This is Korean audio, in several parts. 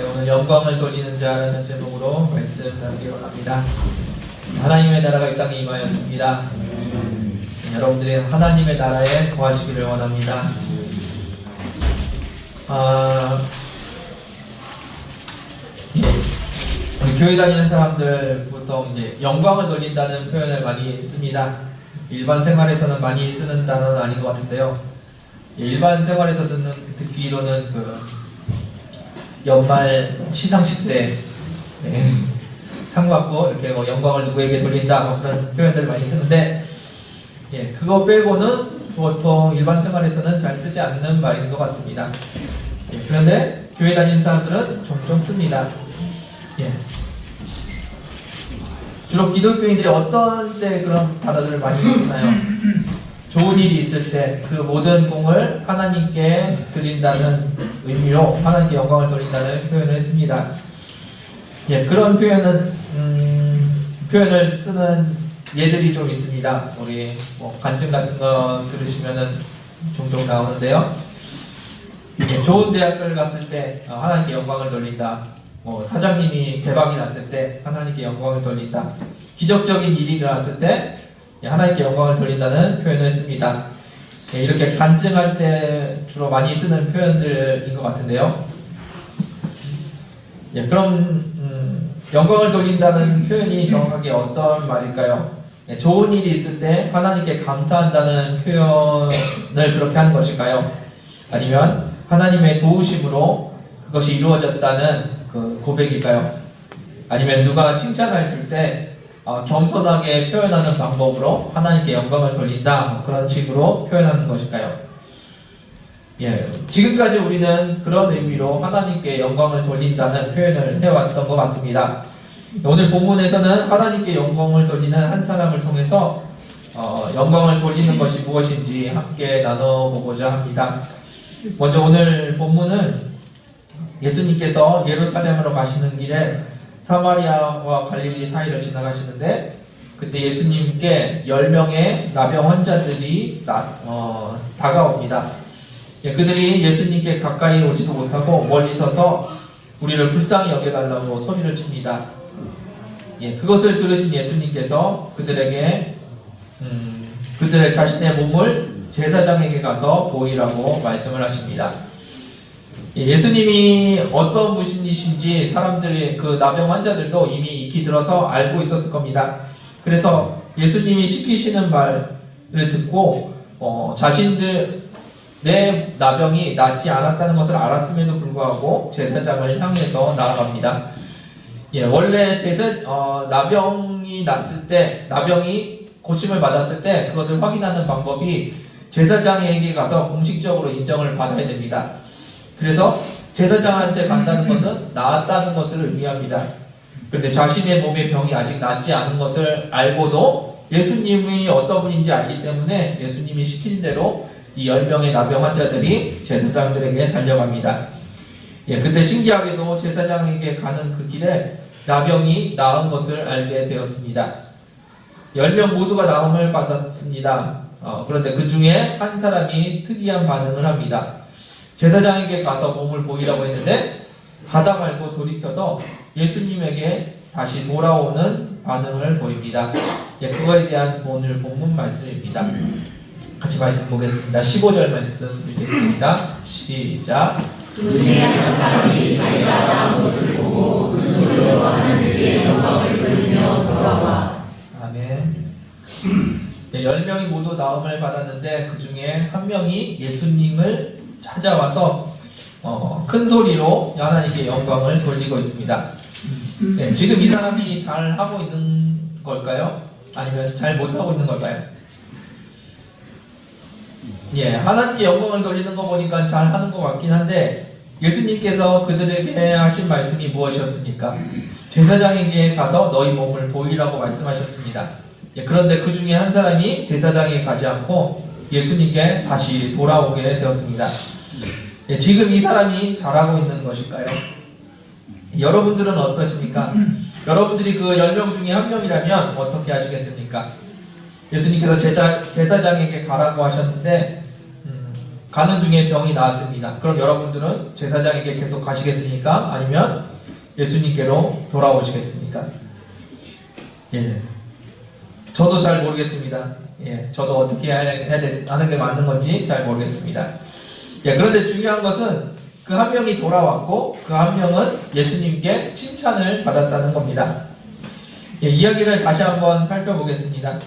오늘 영광을 돌리는 자라는 제목으로 말씀 나누기 원합니다. 하나님의 나라가 이 땅에 임하였습니다. 여러분들이 하나님의 나라에 거하시기를 원합니다. 우리 교회 다니는 사람들 보통 이제 영광을 돌린다는 표현을 많이 씁니다. 일반 생활에서는 많이 쓰는 단어는 아닌 것 같은데요. 일반 생활에서 듣기로는 연말 시상식 때 상 받고 이렇게 영광을 누구에게 돌린다 그런 표현들 많이 쓰는데, 그거 빼고는 보통 일반 생활에서는 잘 쓰지 않는 말인 것 같습니다. 그런데 교회 다니는 사람들은 종종 씁니다. 주로 기독교인들이 어떤 때 그런 단어들을 많이 쓰나요? 좋은 일이 있을 때 그 모든 공을 하나님께 드린다는 의미로 하나님께 영광을 돌린다는 표현을 했습니다. 그런 표현을 쓰는 예들이 좀 있습니다. 우리 간증 같은 거 들으시면은 종종 나오는데요. 좋은 대학교를 갔을 때 하나님께 영광을 돌린다. 사장님이 대박이 났을 때 하나님께 영광을 돌린다. 기적적인 일이 일어났을 때 하나님께 영광을 돌린다는 표현을 했습니다. 이렇게 간증할 때 주로 많이 쓰는 표현들인 것 같은데요. 그럼 영광을 돌린다는 표현이 정확하게 어떤 말일까요? 좋은 일이 있을 때 하나님께 감사한다는 표현을 그렇게 하는 것일까요? 아니면 하나님의 도우심으로 그것이 이루어졌다는 그 고백일까요? 아니면 누가 칭찬을 줄 때 겸손하게 표현하는 방법으로 하나님께 영광을 돌린다, 그런 식으로 표현하는 것일까요? 지금까지 우리는 그런 의미로 하나님께 영광을 돌린다는 표현을 해왔던 것 같습니다. 오늘 본문에서는 하나님께 영광을 돌리는 한 사람을 통해서 영광을 돌리는 것이 무엇인지 함께 나눠보고자 합니다. 먼저 오늘 본문은 예수님께서 예루살렘으로 가시는 길에 사마리아와 갈릴리 사이를 지나가시는데, 그때 예수님께 10명의 나병 환자들이 다가옵니다. 그들이 예수님께 가까이 오지도 못하고 멀리 서서 우리를 불쌍히 여겨달라고 소리를 칩니다. 그것을 들으신 예수님께서 그들에게 그들의 자신의 몸을 제사장에게 가서 보이라고 말씀을 하십니다. 예수님이 어떤 분이신지 사람들이, 그 나병 환자들도 이미 익히 들어서 알고 있었을 겁니다. 그래서 예수님이 시키시는 말을 듣고 자신들의 나병이 낫지 않았다는 것을 알았음에도 불구하고 제사장을 향해서 나아갑니다. 원래 나병이 났을 때, 나병이 고침을 받았을 때 그것을 확인하는 방법이 제사장에게 가서 공식적으로 인정을 받아야 됩니다. 그래서 제사장한테 간다는 것은 나았다는 것을 의미합니다. 그런데 자신의 몸의 병이 아직 낫지 않은 것을 알고도 예수님이 어떤 분인지 알기 때문에 예수님이 시킨 대로 이 10명의 나병 환자들이 제사장들에게 달려갑니다. 그때 신기하게도 제사장에게 가는 그 길에 나병이 나은 것을 알게 되었습니다. 10명 모두가 나음을 받았습니다. 그런데 그 중에 한 사람이 특이한 반응을 합니다. 제사장에게 가서 몸을 보이라고 했는데 가다 말고 돌이켜서 예수님에게 다시 돌아오는 반응을 보입니다. 그거에 대한 오늘 본문 말씀입니다. 같이 말씀 보겠습니다. 15절 말씀 읽겠습니다. 시작. 그 중에 한 사람이 자기가 나은 것을 보고 그 소리로 하나님께 영광을 돌리며 돌아와. 아멘. 10명이 모두 나음을 받았는데 그 중에 한 명이 예수님을 찾아와서 큰 소리로 하나님께 영광을 돌리고 있습니다. 지금 이 사람이 잘 하고 있는 걸까요? 아니면 잘 못하고 있는 걸까요? 하나님께 영광을 돌리는 거 보니까 잘 하는 것 같긴 한데, 예수님께서 그들에게 하신 말씀이 무엇이었습니까? 제사장에게 가서 너희 몸을 보이라고 말씀하셨습니다. 그런데 그 중에 한 사람이 제사장에게 가지 않고 예수님께 다시 돌아오게 되었습니다. 지금 이 사람이 잘하고 있는 것일까요? 여러분들은 어떠십니까? 여러분들이 그 10명 중에 한 명이라면 어떻게 하시겠습니까? 예수님께서 제사장에게 가라고 하셨는데 가는 중에 병이 나았습니다. 그럼 여러분들은 제사장에게 계속 가시겠습니까? 아니면 예수님께로 돌아오시겠습니까? 예. 저도 잘 모르겠습니다. 예. 저도 어떻게 하는 게 맞는 건지 잘 모르겠습니다. 예. 그런데 중요한 것은 그 한 명이 돌아왔고 그 한 명은 예수님께 칭찬을 받았다는 겁니다. 예. 이야기를 다시 한번 살펴보겠습니다.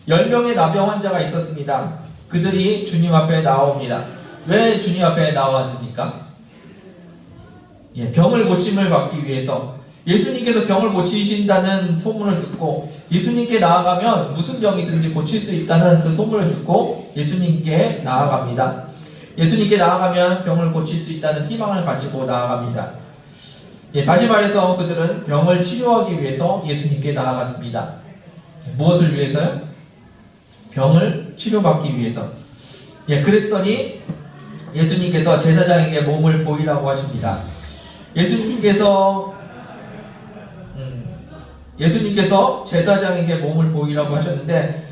10명의 나병 환자가 있었습니다. 그들이 주님 앞에 나옵니다. 왜 주님 앞에 나왔습니까? 예, 병을 고침을 받기 위해서. 예수님께서 병을 고치신다는 소문을 듣고 예수님께 나아가면 무슨 병이든지 고칠 수 있다는 그 소문을 듣고 예수님께 나아갑니다. 예수님께 나아가면 병을 고칠 수 있다는 희망을 가지고 나아갑니다. 예, 다시 말해서 그들은 병을 치료하기 위해서 예수님께 나아갔습니다. 무엇을 위해서요? 병을 치료받기 위해서. 예, 그랬더니 예수님께서 제사장에게 몸을 보이라고 하십니다. 예수님께서 제사장에게 몸을 보이라고 하셨는데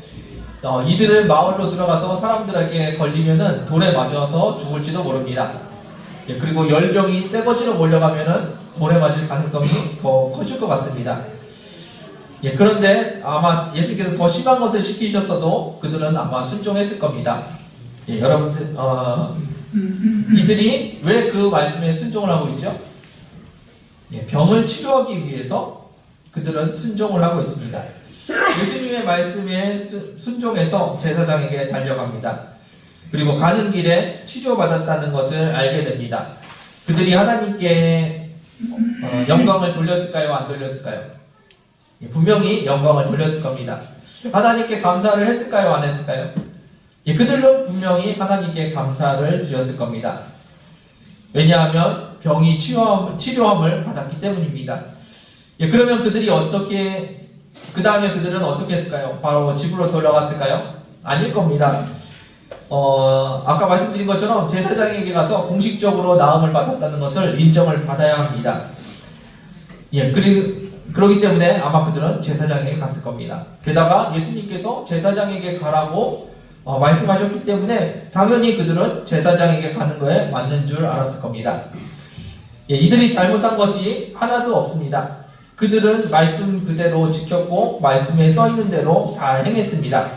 이들은 마을로 들어가서 사람들에게 걸리면은 돌에 맞아서 죽을지도 모릅니다. 예, 그리고 열병이 떼거지로 몰려가면은 돌에 맞을 가능성이 더 커질 것 같습니다. 예, 그런데 아마 예수님께서 더 심한 것을 시키셨어도 그들은 아마 순종했을 겁니다. 예, 여러분들 이들이 왜 그 말씀에 순종을 하고 있죠? 예, 병을 치료하기 위해서 그들은 순종을 하고 있습니다. 예수님의 말씀에 순종해서 제사장에게 달려갑니다. 그리고 가는 길에 치료받았다는 것을 알게 됩니다. 그들이 하나님께 영광을 돌렸을까요? 안 돌렸을까요? 예, 분명히 영광을 돌렸을 겁니다. 하나님께 감사를 했을까요? 안 했을까요? 예, 그들도 분명히 하나님께 감사를 드렸을 겁니다. 왜냐하면 병이 치료함을 받았기 때문입니다. 예, 그러면 그들이 그 다음에 그들은 어떻게 했을까요? 바로 집으로 돌아갔을까요? 아닐 겁니다. 아까 말씀드린 것처럼 제사장에게 가서 공식적으로 나음을 받았다는 것을 인정을 받아야 합니다. 예, 그렇기 때문에 아마 그들은 제사장에게 갔을 겁니다. 게다가 예수님께서 제사장에게 가라고 말씀하셨기 때문에 당연히 그들은 제사장에게 가는 거에 맞는 줄 알았을 겁니다. 예, 이들이 잘못한 것이 하나도 없습니다. 그들은 말씀 그대로 지켰고 말씀에 써 있는 대로 다 행했습니다.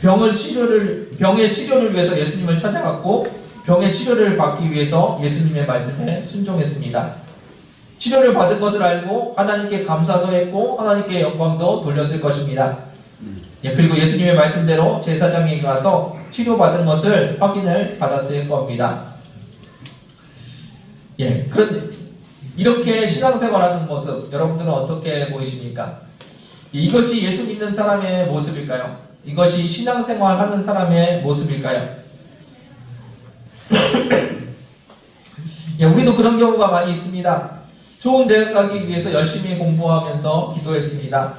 병의 치료를 위해서 예수님을 찾아갔고 병의 치료를 받기 위해서 예수님의 말씀에 순종했습니다. 치료를 받은 것을 알고 하나님께 감사도 했고 하나님께 영광도 돌렸을 것입니다. 예, 그리고 예수님의 말씀대로 제사장에게 가서 치료받은 것을 확인을 받았을 겁니다. 예, 그런데 이렇게 신앙생활하는 모습 여러분들은 어떻게 보이십니까? 이것이 예수 믿는 사람의 모습일까요? 이것이 신앙생활하는 사람의 모습일까요? 예, 우리도 그런 경우가 많이 있습니다. 좋은 대학 가기 위해서 열심히 공부하면서 기도했습니다.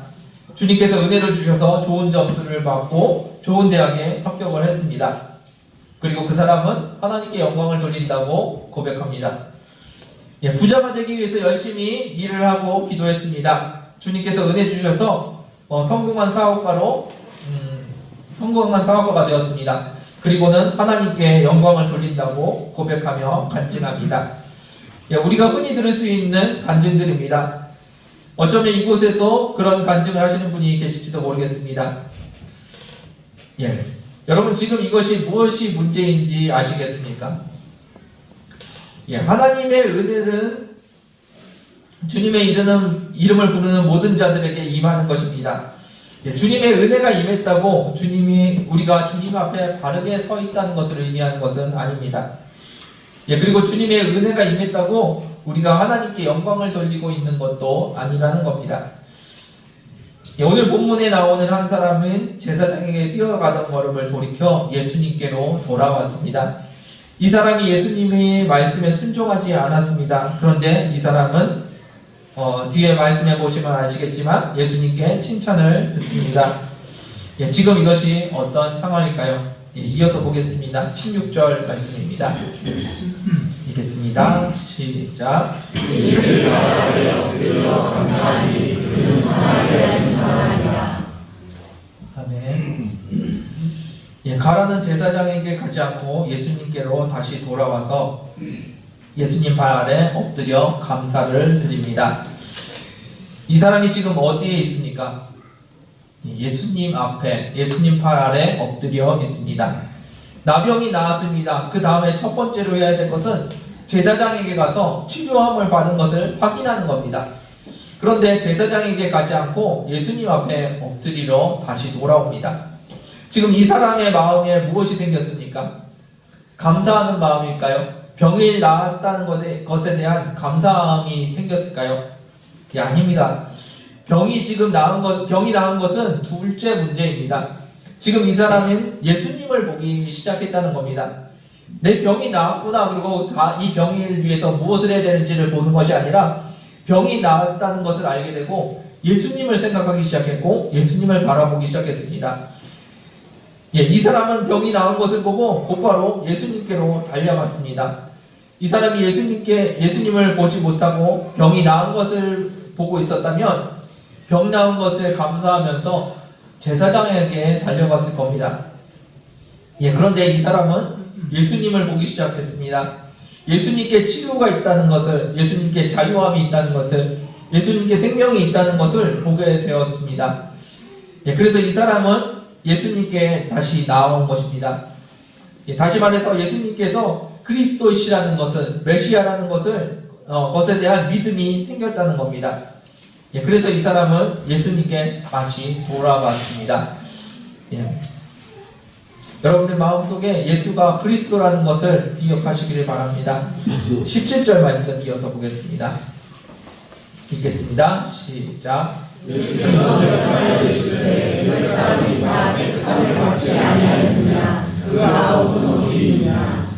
주님께서 은혜를 주셔서 좋은 점수를 받고 좋은 대학에 합격을 했습니다. 그리고 그 사람은 하나님께 영광을 돌린다고 고백합니다. 예, 부자가 되기 위해서 열심히 일을 하고 기도했습니다. 주님께서 은혜 주셔서 성공한 사업가가 되었습니다. 그리고는 하나님께 영광을 돌린다고 고백하며 간증합니다. 예, 우리가 흔히 들을 수 있는 간증들입니다. 어쩌면 이곳에도 그런 간증을 하시는 분이 계실지도 모르겠습니다. 예, 여러분 지금 이것이 무엇이 문제인지 아시겠습니까? 예, 하나님의 은혜는 주님의 이름을 부르는 모든 자들에게 임하는 것입니다. 예, 주님의 은혜가 임했다고 우리가 주님 앞에 바르게 서 있다는 것을 의미하는 것은 아닙니다. 예, 그리고 주님의 은혜가 임했다고 우리가 하나님께 영광을 돌리고 있는 것도 아니라는 겁니다. 예, 오늘 본문에 나오는 한 사람은 제사장에게 뛰어가던 걸음을 돌이켜 예수님께로 돌아왔습니다. 이 사람이 예수님의 말씀에 순종하지 않았습니다. 그런데 이 사람은 뒤에 말씀해 보시면 아시겠지만 예수님께 칭찬을 듣습니다. 예, 지금 이것이 어떤 상황일까요? 예, 이어서 보겠습니다. 16절 말씀입니다. 읽겠습니다. 시작. 아멘. 예, 가라는 제사장에게 가지 않고 예수님께로 다시 돌아와서 예수님 발 아래 엎드려 감사를 드립니다. 이 사람이 지금 어디에 있습니까? 예수님 앞에, 예수님 발 아래 엎드려 있습니다. 나병이 나았습니다. 그 다음에 첫 번째로 해야 될 것은 제사장에게 가서 치료함을 받은 것을 확인하는 겁니다. 그런데 제사장에게 가지 않고 예수님 앞에 엎드리러 다시 돌아옵니다. 지금 이 사람의 마음에 무엇이 생겼습니까? 감사하는 마음일까요? 병이 나았다는 것에 대한 감사함이 생겼을까요? 예, 아닙니다. 병이 나은 것은 둘째 문제입니다. 지금 이 사람은 예수님을 보기 시작했다는 겁니다. 내 병이 나았구나. 그리고 이 병을 위해서 무엇을 해야 되는지를 보는 것이 아니라 병이 나았다는 것을 알게 되고 예수님을 생각하기 시작했고 예수님을 바라보기 시작했습니다. 예, 이 사람은 병이 나은 것을 보고 곧바로 예수님께로 달려갔습니다. 이 사람이 예수님을 보지 못하고 병이 나은 것을 보고 있었다면 병 나은 것을 감사하면서 제사장에게 달려갔을 겁니다. 예, 그런데 이 사람은 예수님을 보기 시작했습니다. 예수님께 치료가 있다는 것을, 예수님께 자유함이 있다는 것을, 예수님께 생명이 있다는 것을 보게 되었습니다. 예, 그래서 이 사람은 예수님께 다시 나아온 것입니다. 예, 다시 말해서 예수님께서 그리스도이시라는 것은, 메시아라는 것에 대한 믿음이 생겼다는 겁니다. 예, 그래서 이 사람은 예수님께 다시 돌아갔습니다. 예. 여러분들 마음속에 예수가 그리스도라는 것을 기억하시기를 바랍니다. 17절 말씀 이어서 보겠습니다. 읽겠습니다. 시작. 예수께서 대답하여 이르시되 몇 사람이 다 깨끗함을 받지 아니하였느냐? 그 9은 어디 있느냐?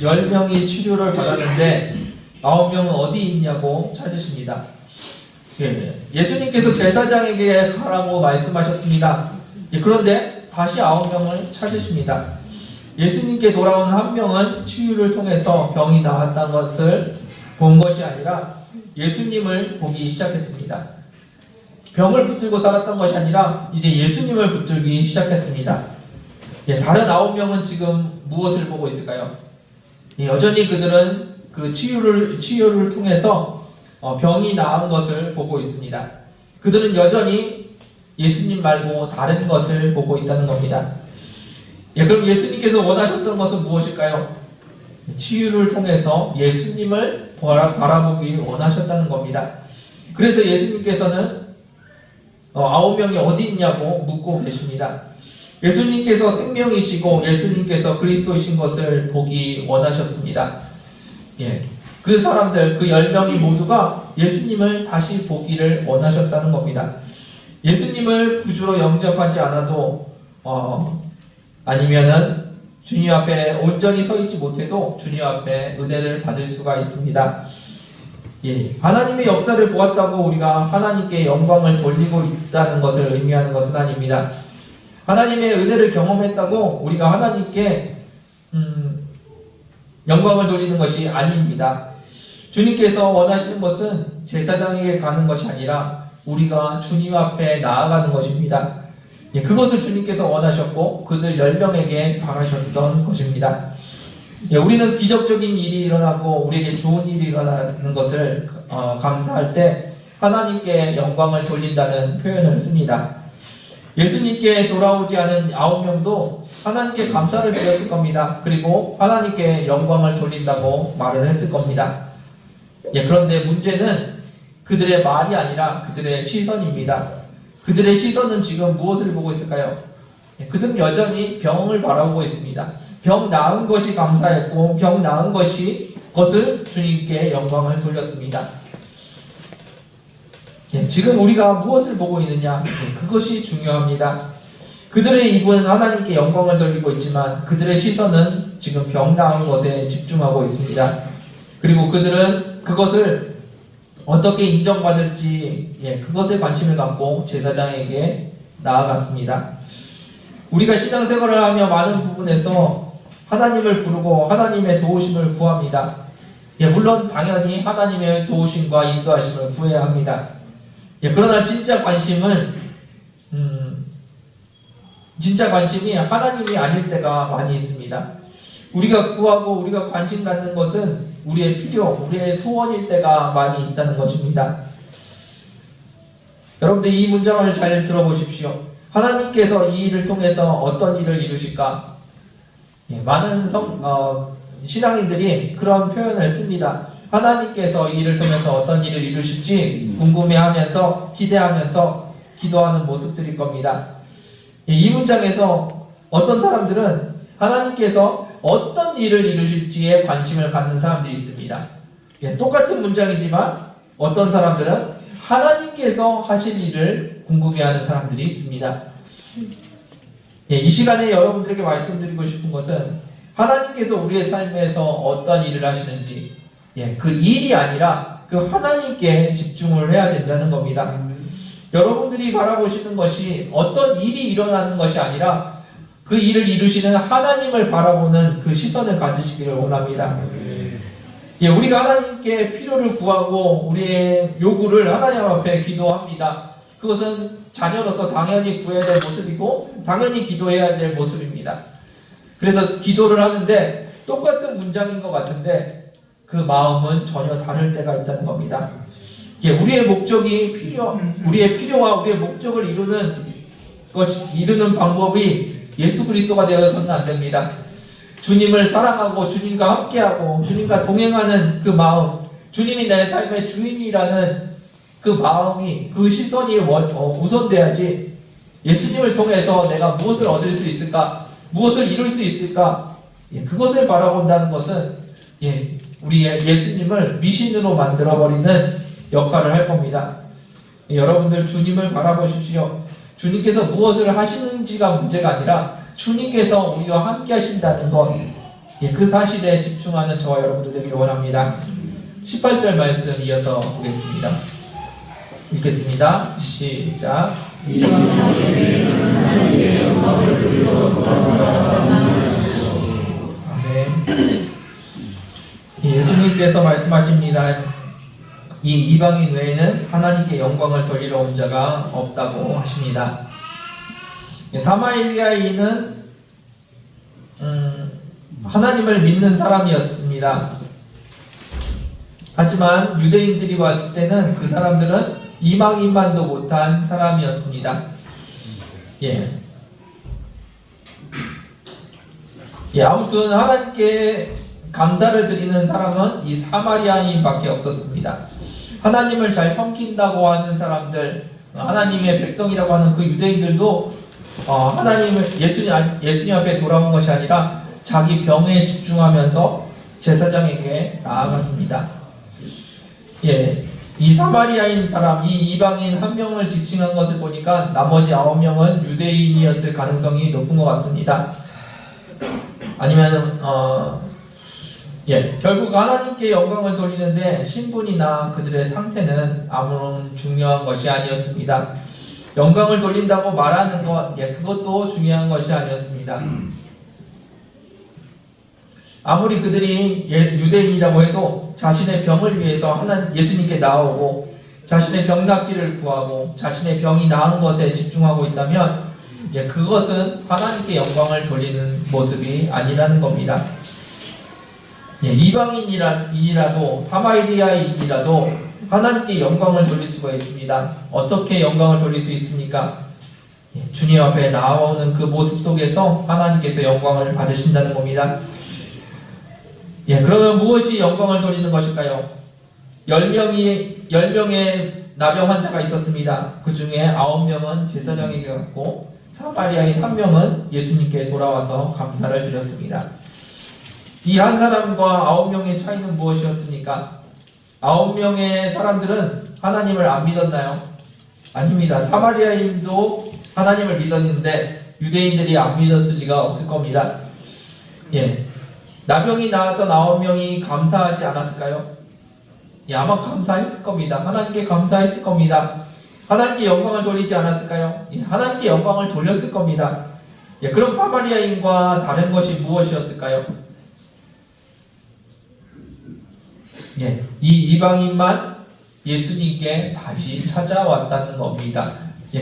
10명이 치료를 받았는데 9명은 어디 있냐고 찾으십니다. 예, 예수님께서 제사장에게 가라고 말씀하셨습니다. 예, 그런데 다시 9명을 찾으십니다. 예수님께 돌아온 한 명은 치유를 통해서 병이 나았다는 것을 본 것이 아니라 예수님을 보기 시작했습니다. 병을 붙들고 살았던 것이 아니라 이제 예수님을 붙들기 시작했습니다. 예, 다른 9명은 지금 무엇을 보고 있을까요? 예, 여전히 그들은 그 치유를 통해서 병이 나은 것을 보고 있습니다. 그들은 여전히 예수님 말고 다른 것을 보고 있다는 겁니다. 예, 그럼 예수님께서 원하셨던 것은 무엇일까요? 치유를 통해서 예수님을 바라보기 원하셨다는 겁니다. 그래서 예수님께서는 9명이 어디 있냐고 묻고 계십니다. 예수님께서 생명이시고 예수님께서 그리스도이신 것을 보기 원하셨습니다. 예, 그 사람들, 그 10명이 모두가 예수님을 다시 보기를 원하셨다는 겁니다. 예수님을 구주로 영접하지 않아도 아니면은 주님 앞에 온전히 서 있지 못해도 주님 앞에 은혜를 받을 수가 있습니다. 예, 하나님의 역사를 보았다고 우리가 하나님께 영광을 돌리고 있다는 것을 의미하는 것은 아닙니다. 하나님의 은혜를 경험했다고 우리가 하나님께 영광을 돌리는 것이 아닙니다. 주님께서 원하시는 것은 제사장에게 가는 것이 아니라 우리가 주님 앞에 나아가는 것입니다. 예, 그것을 주님께서 원하셨고 그들 10명에게 바라셨던 것입니다. 예, 우리는 기적적인 일이 일어나고 우리에게 좋은 일이 일어나는 것을 감사할 때 하나님께 영광을 돌린다는 표현을 씁니다. 예수님께 돌아오지 않은 9명도 하나님께 감사를 드렸을 겁니다. 그리고 하나님께 영광을 돌린다고 말을 했을 겁니다. 예, 그런데 문제는 그들의 말이 아니라 그들의 시선입니다. 그들의 시선은 지금 무엇을 보고 있을까요? 예, 그들은 여전히 병을 바라보고 있습니다. 병 나은 것이 감사했고 병 나은 것을 주님께 영광을 돌렸습니다. 예, 지금 우리가 무엇을 보고 있느냐? 예, 그것이 중요합니다. 그들의 입은 하나님께 영광을 돌리고 있지만 그들의 시선은 지금 병 나은 것에 집중하고 있습니다. 그리고 그들은 그것을 어떻게 인정받을지 그것에 관심을 갖고 제사장에게 나아갔습니다. 우리가 신앙생활을 하며 많은 부분에서 하나님을 부르고 하나님의 도우심을 구합니다. 물론 당연히 하나님의 도우심과 인도하심을 구해야 합니다. 그러나 진짜 관심은 진짜 관심이 하나님이 아닐 때가 많이 있습니다. 우리가 구하고 우리가 관심 갖는 것은 우리의 필요, 우리의 소원일 때가 많이 있다는 것입니다. 여러분들 이 문장을 잘 들어보십시오. 하나님께서 이 일을 통해서 어떤 일을 이루실까? 많은 신앙인들이 그런 표현을 씁니다. 하나님께서 이 일을 통해서 어떤 일을 이루실지 궁금해하면서 기대하면서 기도하는 모습들일 겁니다. 이 문장에서 어떤 사람들은 하나님께서 어떤 일을 이루실지에 관심을 갖는 사람들이 있습니다. 똑같은 문장이지만 어떤 사람들은 하나님께서 하실 일을 궁금해하는 사람들이 있습니다. 이 시간에 여러분들에게 말씀드리고 싶은 것은 하나님께서 우리의 삶에서 어떤 일을 하시는지 그 일이 아니라 그 하나님께 집중을 해야 된다는 겁니다. 여러분들이 바라보시는 것이 어떤 일이 일어나는 것이 아니라 그 일을 이루시는 하나님을 바라보는 그 시선을 가지시기를 원합니다. 우리가 하나님께 필요를 구하고 우리의 요구를 하나님 앞에 기도합니다. 그것은 자녀로서 당연히 구해야 될 모습이고 당연히 기도해야 될 모습입니다. 그래서 기도를 하는데 똑같은 문장인 것 같은데 그 마음은 전혀 다를 때가 있다는 겁니다. 우리의 목적이 우리의 필요와 우리의 목적을 이루는 방법이 예수 그리스도가 되어서는 안 됩니다. 주님을 사랑하고 주님과 함께하고 주님과 동행하는 그 마음, 주님이 내 삶의 주인이라는 그 마음이, 그 시선이 우선돼야지 예수님을 통해서 내가 무엇을 얻을 수 있을까, 무엇을 이룰 수 있을까, 그것을 바라본다는 것은 우리의 예수님을 미신으로 만들어버리는 역할을 할 겁니다. 여러분들 주님을 바라보십시오. 주님께서 무엇을 하시는지가 문제가 아니라 주님께서 우리와 함께 하신다는 것, 그 사실에 집중하는 저와 여러분들 되기를 원합니다. 18절 말씀 이어서 보겠습니다. 읽겠습니다. 시작. 아멘. 예수님께서 말씀하십니다. 이 이방인 외에는 하나님께 영광을 돌리러 온 자가 없다고 하십니다. 사마리아인은 하나님을 믿는 사람이었습니다. 하지만 유대인들이 봤을 때는 그 사람들은 이방인만도 못한 사람이었습니다. 아무튼 하나님께 감사를 드리는 사람은 이 사마리아인밖에 없었습니다. 하나님을 잘 섬긴다고 하는 사람들, 하나님의 백성이라고 하는 그 유대인들도 하나님을 예수님 앞에 돌아온 것이 아니라 자기 병에 집중하면서 제사장에게 나아갔습니다. 이 사마리아인 사람, 이 이방인 한 명을 지칭한 것을 보니까 나머지 9명은 유대인이었을 가능성이 높은 것 같습니다. 아니면 결국 하나님께 영광을 돌리는데 신분이나 그들의 상태는 아무런 중요한 것이 아니었습니다. 영광을 돌린다고 말하는 것, 그것도 중요한 것이 아니었습니다. 아무리 그들이 유대인이라고 해도 자신의 병을 위해서 예수님께 나오고 자신의 병 낫기를 구하고 자신의 병이 나은 것에 집중하고 있다면 그것은 하나님께 영광을 돌리는 모습이 아니라는 겁니다. 이방인이라도 사마리아인이라도 하나님께 영광을 돌릴 수가 있습니다. 어떻게 영광을 돌릴 수 있습니까? 주님 앞에 나아오는 그 모습 속에서 하나님께서 영광을 받으신다는 겁니다. 그러면 무엇이 영광을 돌리는 것일까요? 10명의 나병 환자가 있었습니다. 그 중에 9명은 제사장에게 갔고 사마리아인 1명은 예수님께 돌아와서 감사를 드렸습니다. 이 한 사람과 9명의 차이는 무엇이었습니까? 9명의 사람들은 하나님을 안 믿었나요? 아닙니다. 사마리아인도 하나님을 믿었는데 유대인들이 안 믿었을 리가 없을 겁니다. 나병이 나았던 9명이 감사하지 않았을까요? 아마 감사했을 겁니다. 하나님께 감사했을 겁니다. 하나님께 영광을 돌리지 않았을까요? 하나님께 영광을 돌렸을 겁니다. 그럼 사마리아인과 다른 것이 무엇이었을까요? 이 이방인만 예수님께 다시 찾아왔다는 겁니다.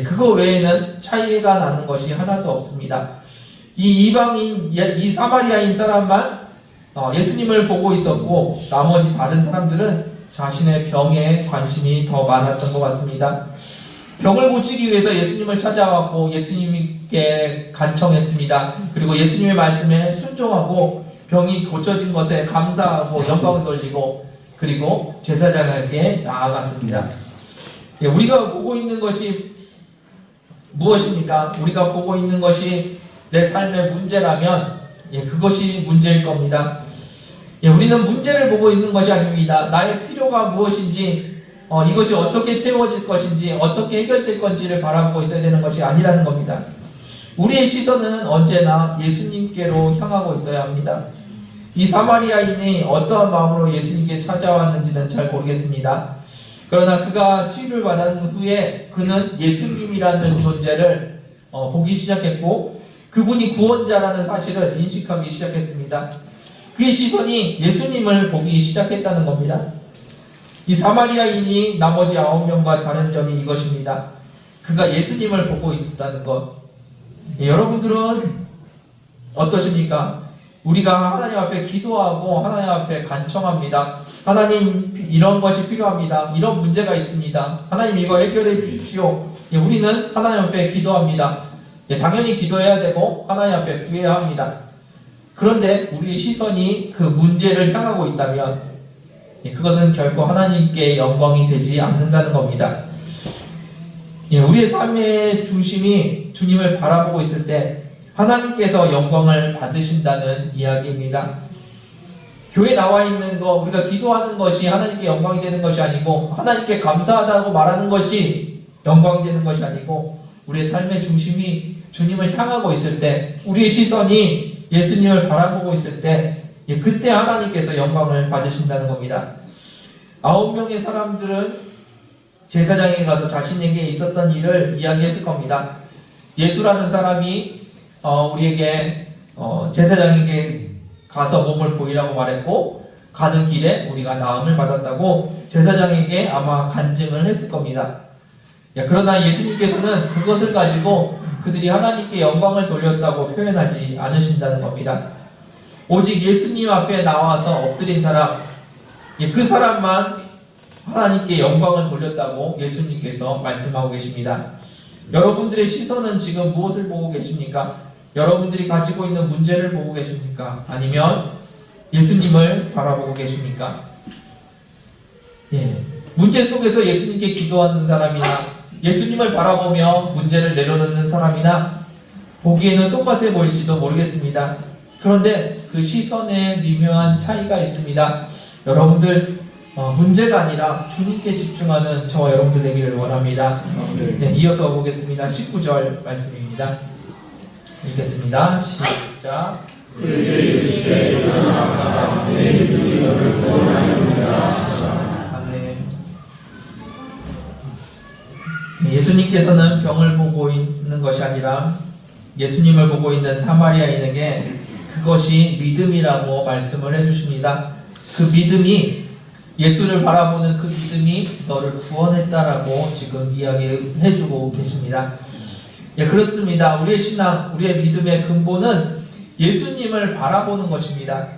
그거 외에는 차이가 나는 것이 하나도 없습니다. 이 이방인, 이 사마리아인 사람만 예수님을 보고 있었고 나머지 다른 사람들은 자신의 병에 관심이 더 많았던 것 같습니다. 병을 고치기 위해서 예수님을 찾아왔고 예수님께 간청했습니다. 그리고 예수님의 말씀에 순종하고 병이 고쳐진 것에 감사하고 영광을 돌리고 그리고 제사장에게 나아갔습니다. 우리가 보고 있는 것이 무엇입니까? 우리가 보고 있는 것이 내 삶의 문제라면 그것이 문제일 겁니다. 우리는 문제를 보고 있는 것이 아닙니다. 나의 필요가 무엇인지 이것이 어떻게 채워질 것인지 어떻게 해결될 건지를 바라보고 있어야 되는 것이 아니라는 겁니다. 우리의 시선은 언제나 예수님께로 향하고 있어야 합니다. 이 사마리아인이 어떠한 마음으로 예수님께 찾아왔는지는 잘 모르겠습니다. 그러나 그가 치유를 받은 후에 그는 예수님이라는 존재를 보기 시작했고 그분이 구원자라는 사실을 인식하기 시작했습니다. 그의 시선이 예수님을 보기 시작했다는 겁니다. 이 사마리아인이 나머지 9명과 다른 점이 이것입니다. 그가 예수님을 보고 있었다는 것. 여러분들은 어떠십니까? 우리가 하나님 앞에 기도하고 하나님 앞에 간청합니다. 하나님 이런 것이 필요합니다. 이런 문제가 있습니다. 하나님 이거 해결해 주십시오. 우리는 하나님 앞에 기도합니다. 당연히 기도해야 되고 하나님 앞에 구해야 합니다. 그런데 우리의 시선이 그 문제를 향하고 있다면 그것은 결코 하나님께 영광이 되지 않는다는 겁니다. 우리의 삶의 중심이 주님을 바라보고 있을 때 하나님께서 영광을 받으신다는 이야기입니다. 교회 나와 있는 거, 우리가 기도하는 것이 하나님께 영광이 되는 것이 아니고 하나님께 감사하다고 말하는 것이 영광이 되는 것이 아니고 우리의 삶의 중심이 주님을 향하고 있을 때, 우리의 시선이 예수님을 바라보고 있을 때 그때 하나님께서 영광을 받으신다는 겁니다. 9명의 사람들은 제사장에게 가서 자신에게 있었던 일을 이야기했을 겁니다. 예수라는 사람이 우리에게 제사장에게 가서 몸을 보이라고 말했고 가는 길에 우리가 나음을 받았다고 제사장에게 아마 간증을 했을 겁니다. 그러나 예수님께서는 그것을 가지고 그들이 하나님께 영광을 돌렸다고 표현하지 않으신다는 겁니다. 오직 예수님 앞에 나와서 엎드린 사람, 그 사람만 하나님께 영광을 돌렸다고 예수님께서 말씀하고 계십니다. 여러분들의 시선은 지금 무엇을 보고 계십니까? 여러분들이 가지고 있는 문제를 보고 계십니까? 아니면 예수님을 바라보고 계십니까? 문제 속에서 예수님께 기도하는 사람이나 예수님을 바라보며 문제를 내려놓는 사람이나 보기에는 똑같아 보일지도 모르겠습니다. 그런데 그 시선에 미묘한 차이가 있습니다. 여러분들 문제가 아니라 주님께 집중하는 저와 여러분들 되기를 원합니다. 이어서 보겠습니다. 19절 말씀입니다. 읽겠습니다. 시작. 아멘. 예수님께서는 병을 보고 있는 것이 아니라 예수님을 보고 있는 사마리아인에게 그것이 믿음이라고 말씀을 해주십니다. 그 믿음이, 예수를 바라보는 그 믿음이 너를 구원했다라고 지금 이야기해주고 계십니다. 그렇습니다. 우리의 신앙, 우리의 믿음의 근본은 예수님을 바라보는 것입니다.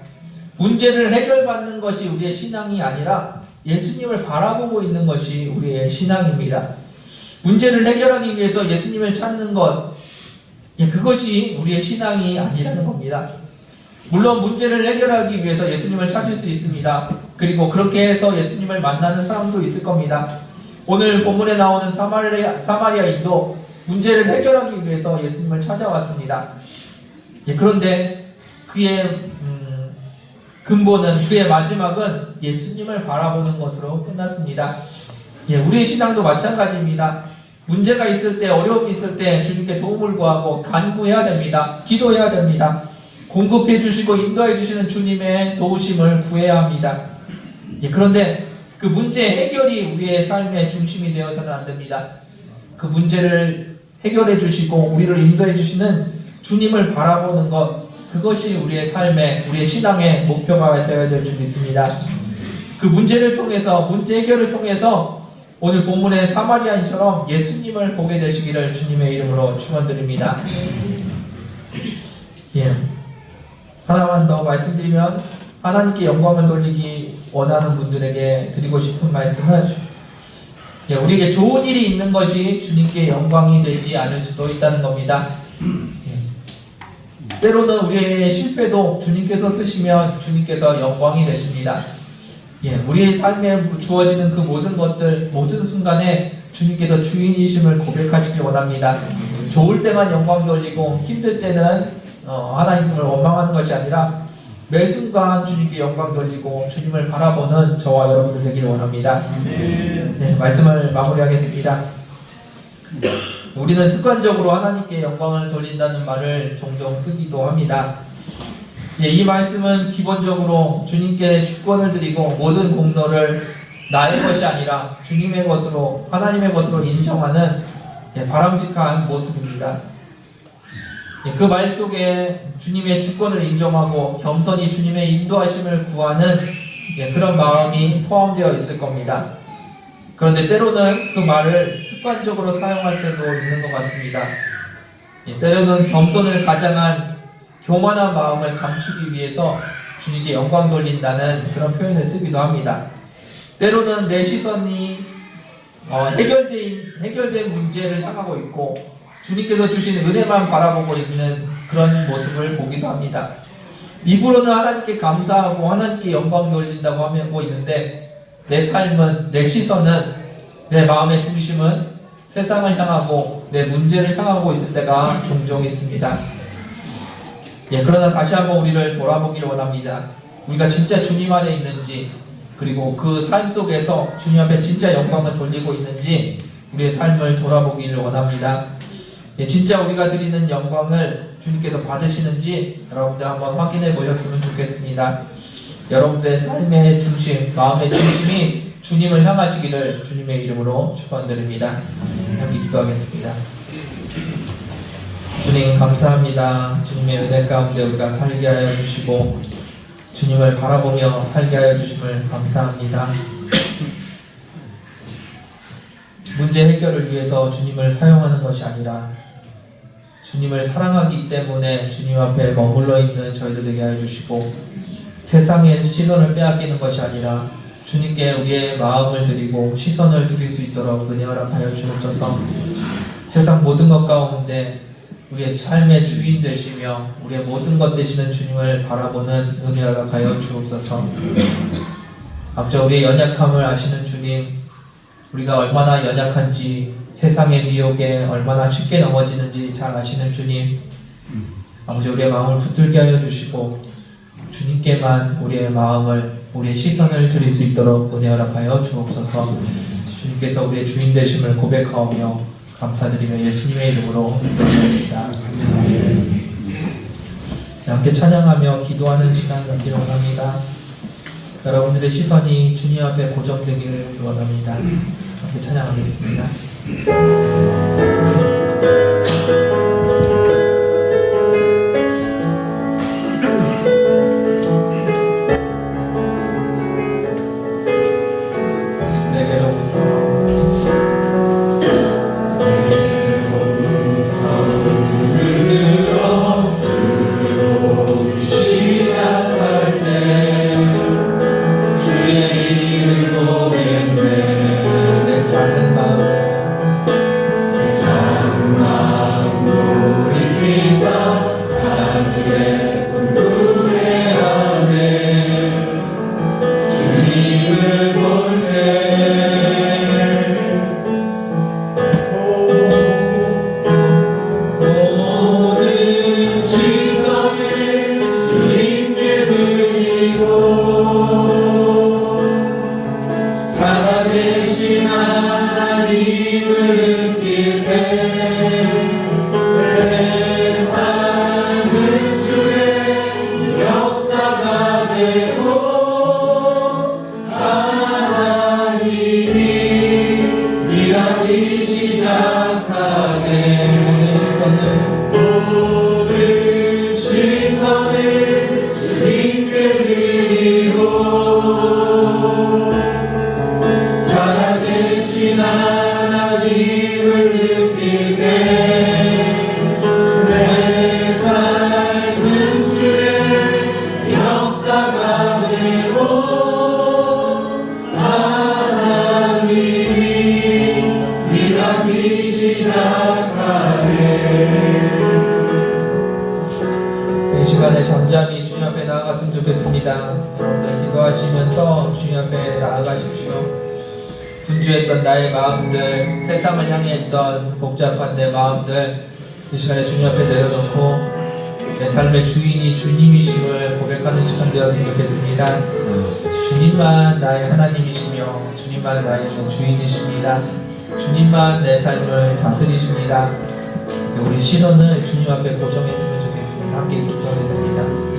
문제를 해결받는 것이 우리의 신앙이 아니라 예수님을 바라보고 있는 것이 우리의 신앙입니다. 문제를 해결하기 위해서 예수님을 찾는 것, 그것이 우리의 신앙이 아니라는 겁니다. 물론 문제를 해결하기 위해서 예수님을 찾을 수 있습니다. 그리고 그렇게 해서 예수님을 만나는 사람도 있을 겁니다. 오늘 본문에 나오는 사마리아인도 문제를 해결하기 위해서 예수님을 찾아왔습니다. 그런데 그의 근본은, 그의 마지막은 예수님을 바라보는 것으로 끝났습니다. 우리의 신앙도 마찬가지입니다. 문제가 있을 때, 어려움이 있을 때 주님께 도움을 구하고 간구해야 됩니다. 기도해야 됩니다. 공급해 주시고 인도해 주시는 주님의 도우심을 구해야 합니다. 그런데 그 문제 해결이 우리의 삶의 중심이 되어서는 안 됩니다. 그 문제를 해결해 주시고 우리를 인도해 주시는 주님을 바라보는 것, 그것이 우리의 삶의, 우리의 신앙의 목표가 되어야 될 줄 믿습니다. 그 문제를 통해서, 문제 해결을 통해서 오늘 본문의 사마리아인처럼 예수님을 보게 되시기를 주님의 이름으로 축원드립니다. 예. 하나만 더 말씀드리면, 하나님께 영광을 돌리기 원하는 분들에게 드리고 싶은 말씀은, 예, 우리에게 좋은 일이 있는 것이 주님께 영광이 되지 않을 수도 있다는 겁니다. 예. 때로는 우리의 실패도 주님께서 쓰시면 주님께서 영광이 되십니다. 예, 우리의 삶에 주어지는 그 모든 것들, 모든 순간에 주님께서 주인이심을 고백하시길 원합니다. 좋을 때만 영광 돌리고 힘들 때는 하나님을 원망하는 것이 아니라 매 순간 주님께 영광 돌리고 주님을 바라보는 저와 여러분들 되기를 원합니다. 네, 말씀을 마무리하겠습니다. 우리는 습관적으로 하나님께 영광을 돌린다는 말을 종종 쓰기도 합니다. 예, 이 말씀은 기본적으로 주님께 주권을 드리고 모든 공로를 나의 것이 아니라 주님의 것으로, 하나님의 것으로 인정하는 바람직한 모습입니다. 그 말 속에 주님의 주권을 인정하고 겸손히 주님의 인도하심을 구하는 그런 마음이 포함되어 있을 겁니다. 그런데 때로는 그 말을 습관적으로 사용할 때도 있는 것 같습니다. 때로는 겸손을 가장한 교만한 마음을 감추기 위해서 주님께 영광 돌린다는 그런 표현을 쓰기도 합니다. 때로는 내 시선이 해결된 문제를 향하고 있고 주님께서 주신 은혜만 바라보고 있는 그런 모습을 보기도 합니다. 입으로는 하나님께 감사하고 하나님께 영광 돌린다고 하고 있는데 내 삶은, 내 시선은, 내 마음의 중심은 세상을 향하고 내 문제를 향하고 있을 때가 종종 있습니다. 예, 그러나 다시 한번 우리를 돌아보기를 원합니다. 우리가 진짜 주님 안에 있는지, 그리고 그 삶 속에서 주님 앞에 진짜 영광을 돌리고 있는지 우리의 삶을 돌아보기를 원합니다. 예, 진짜 우리가 드리는 영광을 주님께서 받으시는지 여러분들 한번 확인해 보셨으면 좋겠습니다. 여러분들의 삶의 중심, 마음의 중심이 주님을 향하시기를 주님의 이름으로 축원드립니다. 함께 기도하겠습니다. 주님 감사합니다. 주님의 은혜 가운데 우리가 살게 하여 주시고 주님을 바라보며 살게 하여 주심을 감사합니다. 문제 해결을 위해서 주님을 사용하는 것이 아니라 주님을 사랑하기 때문에 주님 앞에 머물러 있는 저희들 되게 하여 주시고 세상의 시선을 빼앗기는 것이 아니라 주님께 우리의 마음을 드리고 시선을 드릴 수 있도록 은혜 허락하여 주옵소서. 세상 모든 것 가운데 우리의 삶의 주인 되시며 우리의 모든 것 되시는 주님을 바라보는 은혜 허락하여 주옵소서. 아버지, 우리의 연약함을 아시는 주님, 우리가 얼마나 연약한지, 세상의 미혹에 얼마나 쉽게 넘어지는지 잘 아시는 주님, 아버지, 우리의 마음을 붙들게 하여 주시고 주님께만 우리의 마음을, 우리의 시선을 드릴 수 있도록 은혜 허락하여 주옵소서. 주님께서 우리의 주인 되심을 고백하오며 감사드리며 예수님의 이름으로 기도드립니다. 함께 찬양하며 기도하는 시간 갖기를 원합니다. 여러분들의 시선이 주님 앞에 고정되기를 원합니다. 함께 찬양하겠습니다. 살아계신 기도합니다. 여러분들 기도하시면서 주님 앞에 나아가십시오. 분주했던 나의 마음들, 세상을 향해 했던 복잡한 내 마음들 이 시간에 주님 앞에 내려놓고 내 삶의 주인이 주님이심을 고백하는 시간 되었으면 좋겠습니다. 주님만 나의 하나님이시며 주님만 나의 주인이십니다. 주님만 내 삶을 다스리십니다. 우리 시선을 주님 앞에 고정했으면 좋겠습니다. 함께 기도하겠습니다.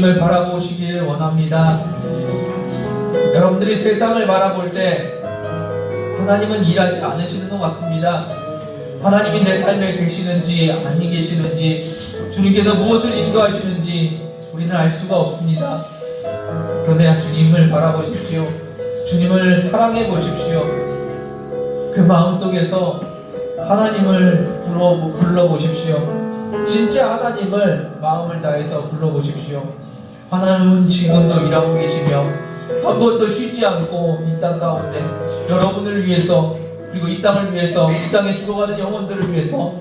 주님을 바라보시길 원합니다. 여러분들이 세상을 바라볼 때 하나님은 일하지 않으시는 것 같습니다. 하나님이 내 삶에 계시는지 아니 계시는지 주님께서 무엇을 인도하시는지 우리는 알 수가 없습니다. 그런데 주님을 바라보십시오. 주님을 사랑해 보십시오. 그 마음속에서 하나님을 불러보십시오. 진짜 하나님을 마음을 다해서 불러보십시오. 하나님은 지금도 일하고 계시며 한 번도 쉬지 않고 이 땅 가운데 여러분을 위해서 그리고 이 땅을 위해서 이 땅에 죽어가는 영혼들을 위해서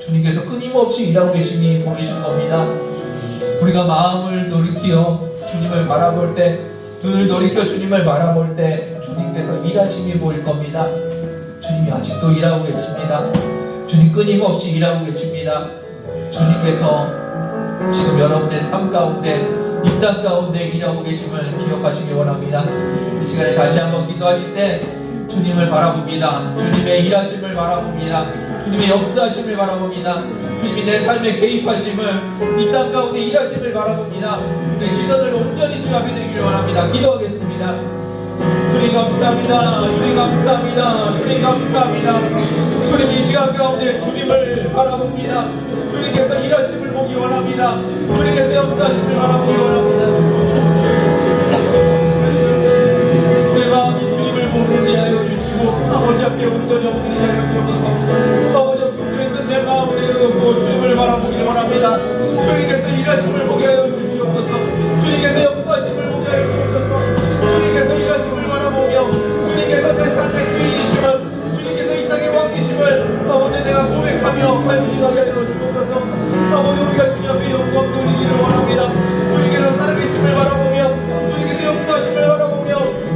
주님께서 끊임없이 일하고 계심이 보이실 겁니다. 우리가 마음을 돌이켜 주님을 바라볼 때, 눈을 돌이켜 주님을 바라볼 때 주님께서 일하심이 보일 겁니다. 주님이 아직도 일하고 계십니다. 주님 끊임없이 일하고 계십니다. 주님께서 지금 여러분의 삶 가운데 이 땅 가운데 일하고 계심을 기억하시기 원합니다. 이 시간에 다시 한번 기도하실 때 주님을 바라봅니다. 주님의 일하심을 바라봅니다. 주님의 역사하심을 바라봅니다. 주님이 내 삶에 개입하심을 이 땅 가운데 일하심을 바라봅니다. 내 시선을 온전히 주님 앞에 드리기를 원합니다. 기도하겠습니다. 주님 감사합니다. 주님 감사합니다. 주님 감사합니다. 주님 이 시간 가운데 주님을 바라봅니다. 주님께서 일하심을 보기 원합니다. 주님께서 역사하심을 바라보기 원합니다. 우리의 마음이 주님을 모르게 하여 주시고 아버지 앞에 온전히 엎드리게 하여 주옵소서. 아버지 앞에 내 마음을 내려놓고 주님을 바라보기 원합니다. 주님께서 일하심을 보게 하여 주시옵소서. 주님께서 역사하심을 보게 하여 주옵소서. 주님께서 일하심을 바라보며 주님께서 내 삶의 주인이심을 주님께서 이 땅의 왕이심을 아버지 내가 고백하며 간직하게 하여 주옵소서. 아버지 우리가 주님 앞에 영광 돌리기를 원합니다. 주님께서 살아계심을 바라보며 주님께서 역사하심을 바라보며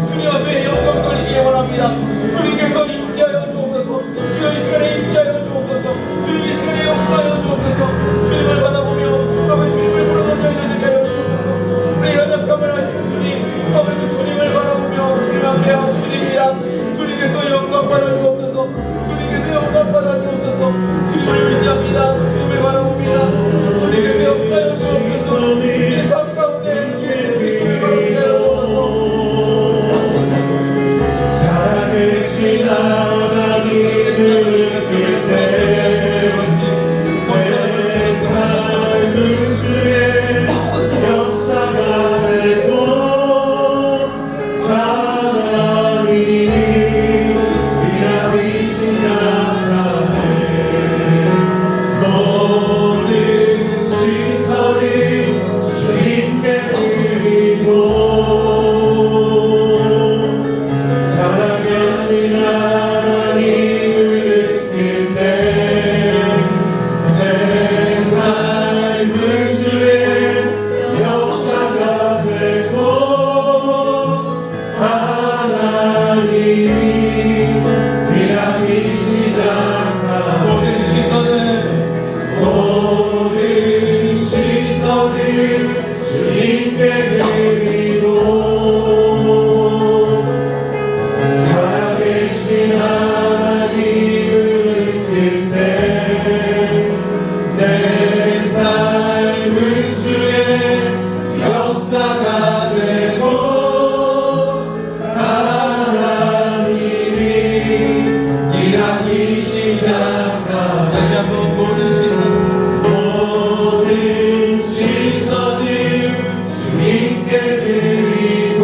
주님 앞에 영광 돌리기를 원합니다. 주님께서 인자하여 주옵소서. 주여 이 시간에 인자하여 주옵소서. 주님 이 시간에 역사하여 주옵소서. 주님을 바라보며 아버지 주님을 부르는 자에게 되게 하여 주옵소서. 우리 연약함을 하시는 주님 아버지 그 주님을 바라보며 주님 앞에 엎드립니다. 주님께서 영광 받아 주옵소서. 주님께서 영광 받아 주옵소서. 주님을 의지합니다. 주님을 바라봅니다. 주님께서 역사하여 주옵소서. 내 삶 가운데 예수 그리스도를 바라보게 하여 주옵소서. 살아계신 하나님을 느낄 때 내 삶은 주의 역사가 되고 하나님이 일하기 시작하네. 모든 시선이 주님께 드리고 살아계신 하나님을 느낄 때 내 삶은 주의 역사가 되고 하나님이 일하기 시작하네. 모든 시선을 주님께 드리고 살아계신 하나님을 느낄 때 내 삶은 주의 역사가 되고 하나님이 일하기 시작하네. 다시 한번 모든 시선을 주님께 드리고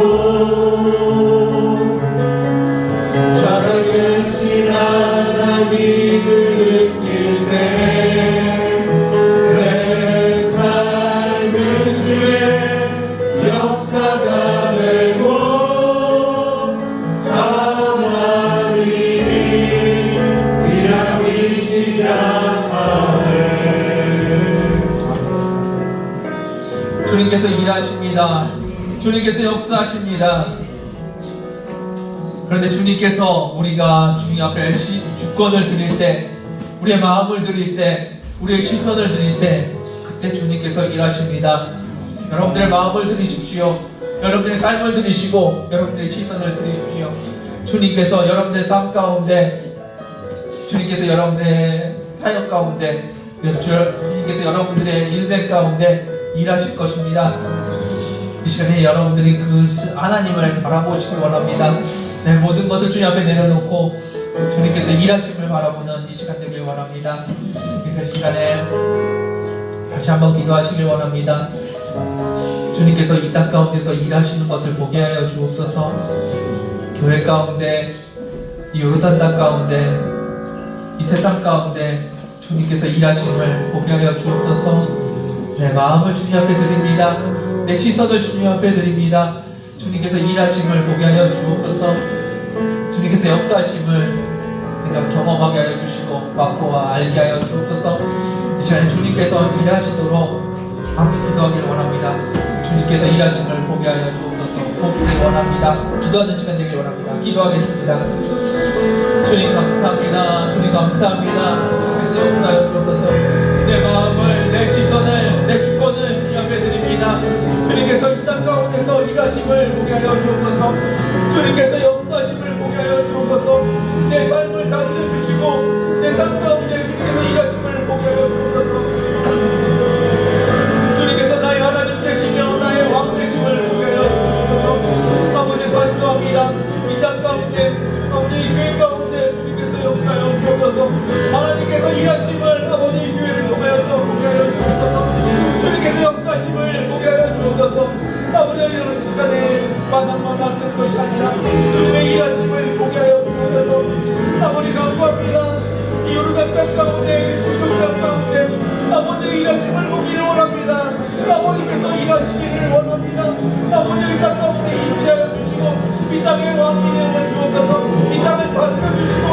살아계신 하나님을 느낄 때 내 삶은 주의 역사가 되고 하나님이 일하기 시작하네. 주님께서 일하십니다. 주님께서 역사하십니다. 그런데 주님께서 우리가 주님 앞에 주권을 드릴 때, 우리의 마음을 드릴 때, 우리의 시선을 드릴 때, 그때 주님께서 일하십니다. 여러분들의 마음을 드리십시오. 여러분들의 삶을 드리시고 여러분들의 시선을 드리십시오. 주님께서 여러분들의 삶 가운데, 주님께서 여러분들의 사역 가운데, 주님께서 여러분들의 인생 가운데 일하실 것입니다. 이 시간에 여러분들이 그 하나님을 바라보시길 원합니다. 내 모든 것을 주님 앞에 내려놓고 주님께서 일하심을 바라보는 이 시간 되길 원합니다. 이 시간에 다시 한번 기도하시길 원합니다. 주님께서 이 땅 가운데서 일하시는 것을 보게 하여 주옵소서. 교회 가운데, 이 요르단 땅 가운데, 이 세상 가운데 주님께서 일하심을 보게 하여 주옵소서. 내 마음을 주님 앞에 드립니다. 내 시선을 주님 앞에 드립니다. 주님께서 일하심을 보게 하여 주옵소서. 주님께서 역사하심을 내가 경험하게 하여 주시고 맛보아 알게 하여 주옵소서. 이 시간에 주님께서 일하시도록 함께 기도하기를 원합니다. 주님께서 일하심을 보게 하여 주옵소서. 보기를 원합니다. 기도하는 시간 되길 원합니다. 기도하겠습니다. 주님 감사합니다. 주님 감사합니다. 주님께서 역사하여 주옵소서. 내 마음을, 내 시선을, 내 주권을 주님 앞에 드립니다. 주님께서 이 땅 가운데서 일하심을 보게 하여 주옵소서. 주님께서 역사하심을 보게 하여 주옵소서. 내 삶을 다스려 주시고 내 삶 가운데 주님께서 일하심을 보게 하여 주옵소서. 주님께서 나의 하나님 되시며 나의 바닥만 맡는 것이 아니라 주님의 일하심을 보게 하여 주옵소서. 아버지 감사합니다. 이 요르단 땅 가운데 수종 땅 가운데 아버지의 일하심을 보기를 원합니다. 아버지께서 일하시기를 원합니다. 아버지 이 땅 가운데 임재하여 주시고 이 땅의 왕이 되어 주옵소서. 이 땅을 다스려 주시고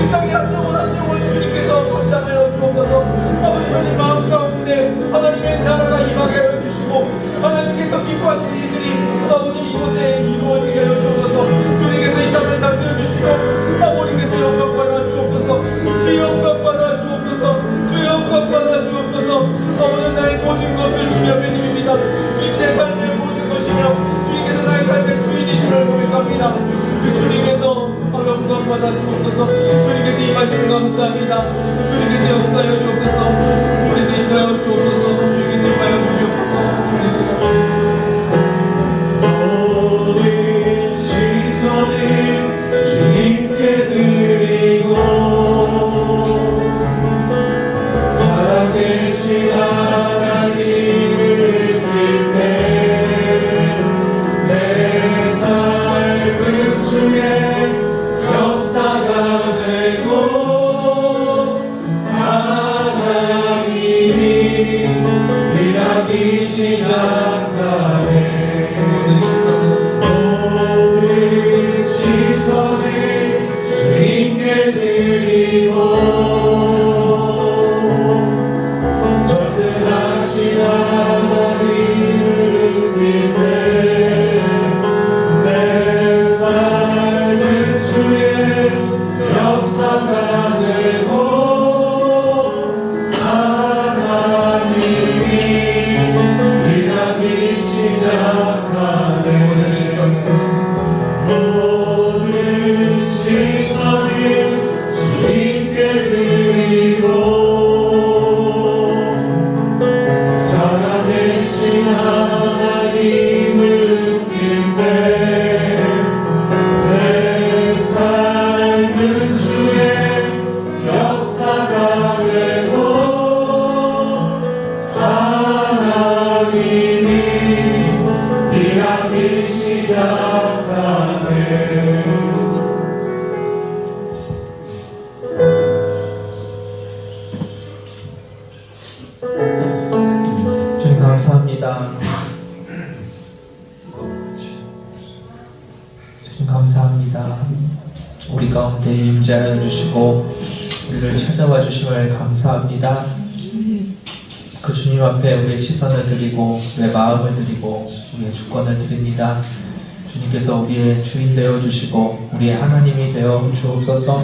이 땅의 한 영혼 한 영혼 주님께서 감당하여 주옵소서. 아버지 마음 가운데 하나님의 나라가 임하게 하여 주시고 하나님께서 기뻐하시는 일들이 아버지 이곳에 이루어지게 하여 주옵소서. 주님께서 이 땅을 다스려 주시고 아버지께서 영광 받아 주옵소서. 주 영광 받아 주옵소서. 주 영광 받아 주옵소서. 아버지 나의 모든 것을 주님 앞에 드립니다. 주님 내 삶의 모든 것이며 주님께서 나의 삶의 주인이심을 고백합니다. 그 주님께서 영광 받아 주옵소서. 주님께서 임하시면 감사합니다. 주님께서 역사하여 주옵소서. 주님께서 인도하여 주옵소서. 주님께서 임하여 주옵소서. 모든 시선을 주님께 드리고 살아계신 하나님을 느낄 때 내 삶은 주의 역사가 되고 하나님이 일하기 시작하네. 모든 시선을 주님께 드리고 전능하신 하나님을 느낄 때 내 삶은 주의 역사가 되고 하나님이 일하기 시작하네. 모든 시선을 주님께 드리고 살아계신 하나님을 느낄 때 내 삶은 주의 역사가 되고 하나님이 일하기 시작하네. 주님 감사합니다. 주님 감사합니다. 우리 가운데 임재하여 주시고 우리를 찾아와 주심을 감사합니다. 그 주님 앞에 우리의 시선을 드리고 우리의 마음을 드리고 우리의 주권을 드립니다. 주님께서 우리의 주인 되어 주시고 우리의 하나님이 되어 주옵소서.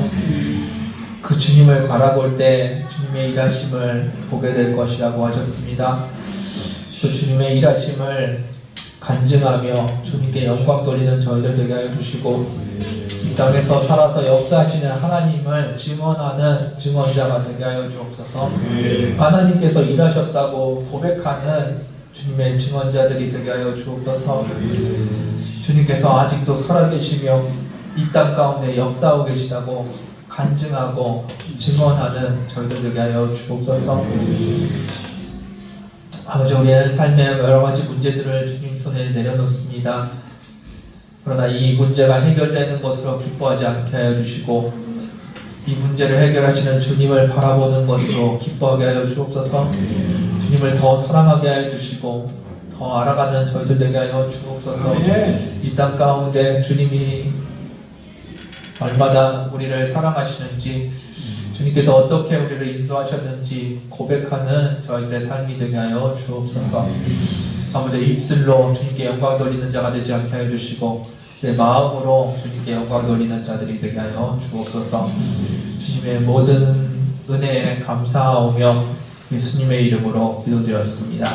그 주님을 바라볼 때 주님의 일하심을 보게 될 것이라고 하셨습니다. 그 주님의 일하심을 간증하며 주님께 영광 돌리는 저희들 되게 하여 주시고 이 땅에서 살아서 역사하시는 하나님을 증언하는 증언자가 되게 하여 주옵소서. 하나님께서 일하셨다고 고백하는 주님의 증언자들이 되게 하여 주옵소서. 주님께서 아직도 살아계시며 이 땅 가운데 역사하고 계시다고 간증하고 증언하는 저희들 되게 하여 주옵소서. 아버지 우리의 삶의 여러 가지 문제들을 주님 손에 내려놓습니다. 그러나 이 문제가 해결되는 것으로 기뻐하지 않게 하여 주시고 이 문제를 해결하시는 주님을 바라보는 것으로 기뻐하게 하여 주옵소서. 주님을 더 사랑하게 하여 주시고 더 알아가는 저희들 되게 하여 주옵소서. 이 땅 가운데 주님이 얼마나 우리를 사랑하시는지 주님께서 어떻게 우리를 인도하셨는지 고백하는 저희들의 삶이 되게 하여 주옵소서. 아버지 입술로 주님께 영광 돌리는 자가 되지 않게 하여 주시고 내 마음으로 주님께 영광 돌리는 자들이 되게 하여 주옵소서. 주님의 모든 은혜에 감사하오며 예수님의 이름으로 기도드렸습니다.